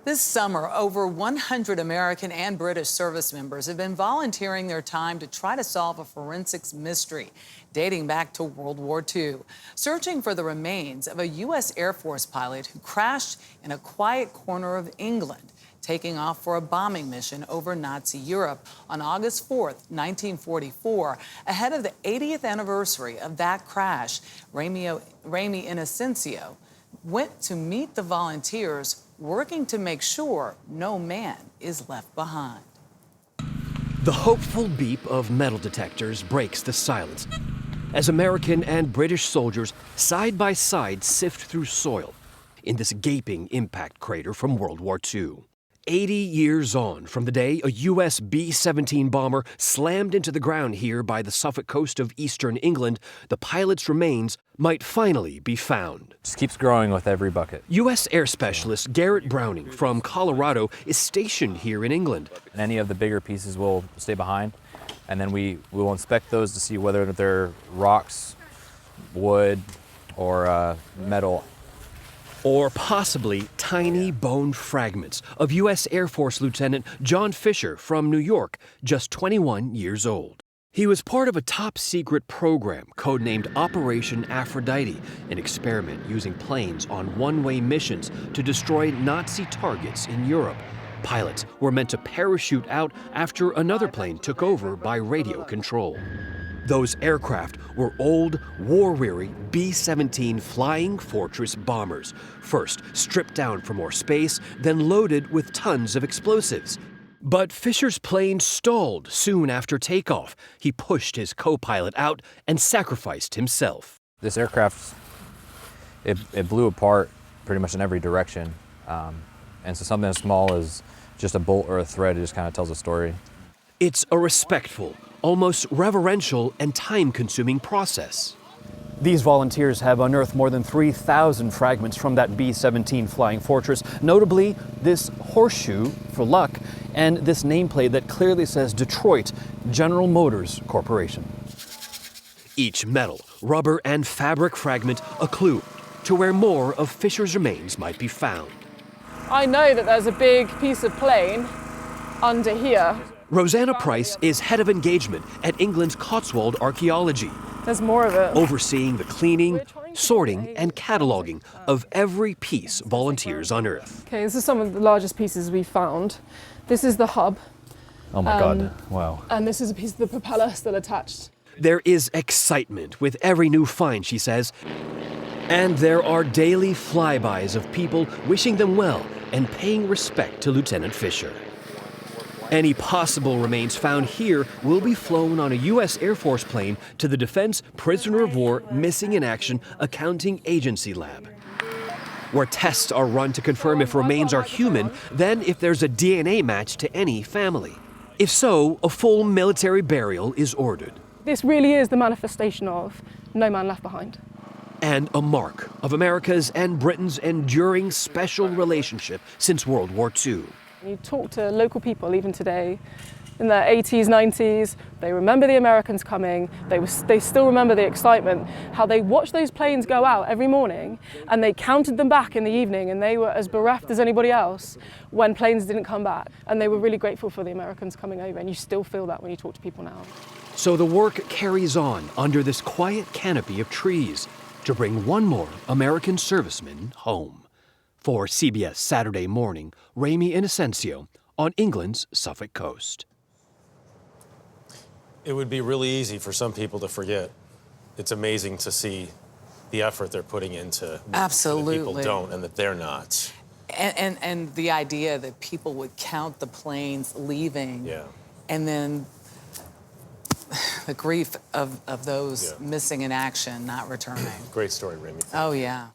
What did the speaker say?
This summer, over 100 American and British service members have been volunteering their time to try to solve a forensics mystery dating back to World War II, searching for the remains of a U.S. Air Force pilot who crashed in a quiet corner of England, taking off for a bombing mission over Nazi Europe on August 4th, 1944. Ahead of the 80th anniversary of that crash, Rami Inocencio went to meet the volunteers working to make sure no man is left behind. The hopeful beep of metal detectors breaks the silence as American and British soldiers side by side sift through soil in this gaping impact crater from World War II. 80 years on from the day a U.S. B-17 bomber slammed into the ground here by the Suffolk coast of eastern England, the pilot's remains might finally be found. Just keeps growing with every bucket. U.S. Air Specialist Garrett Browning from Colorado is stationed here in England. And any of the bigger pieces will stay behind, and then we will inspect those to see whether they're rocks, wood, or metal. Or possibly tiny bone fragments of U.S. Air Force Lieutenant John Fisher from New York, just 21 years old. He was part of a top-secret program codenamed Operation Aphrodite, an experiment using planes on one-way missions to destroy Nazi targets in Europe. Pilots were meant to parachute out after another plane took over by radio control. Those aircraft were old, war-weary B-17 Flying Fortress bombers, first stripped down for more space, then loaded with tons of explosives. But Fisher's plane stalled soon after takeoff. He pushed his co-pilot out and sacrificed himself. This aircraft, it blew apart pretty much in every direction. And so something as small as just a bolt or a thread, it just kind of tells a story. It's a respectful, almost reverential and time-consuming process. These volunteers have unearthed more than 3,000 fragments from that B-17 Flying Fortress, notably this horseshoe for luck and this nameplate that clearly says Detroit General Motors Corporation. Each metal, rubber, and fabric fragment a clue to where more of Fisher's remains might be found. I know that there's a big piece of plane under here. Rosanna Price is head of engagement at England's Cotswold Archaeology. There's more of it. Overseeing the cleaning, sorting, and cataloging of every piece volunteers unearth. Okay, this is some of the largest pieces we've found. This is the hub. Oh my God, wow. And this is a piece of the propeller still attached. There is excitement with every new find, she says. And there are daily flybys of people wishing them well and paying respect to Lieutenant Fisher. Any possible remains found here will be flown on a U.S. Air Force plane to the Defense Prisoner of War Missing in Action Accounting Agency Lab, where tests are run to confirm if remains are human, then if there's a DNA match to any family. If so, a full military burial is ordered. This really is the manifestation of no man left behind. And a mark of America's and Britain's enduring special relationship since World War II. You talk to local people even today, in their 80s, 90s, they remember the Americans coming, they still remember the excitement, how they watched those planes go out every morning and they counted them back in the evening and they were as bereft as anybody else when planes didn't come back. And they were really grateful for the Americans coming over, and you still feel that when you talk to people now. So the work carries on under this quiet canopy of trees to bring one more American serviceman home. For CBS Saturday Morning, Rami Inocencio on England's Suffolk coast. It would be really easy for some people to forget. It's amazing to see the effort they're putting into. Absolutely. That people don't, and that they're not. And the idea that people would count the planes leaving, Yeah. and then the grief of those missing in action, not returning. Great story, Rami. Oh, yeah.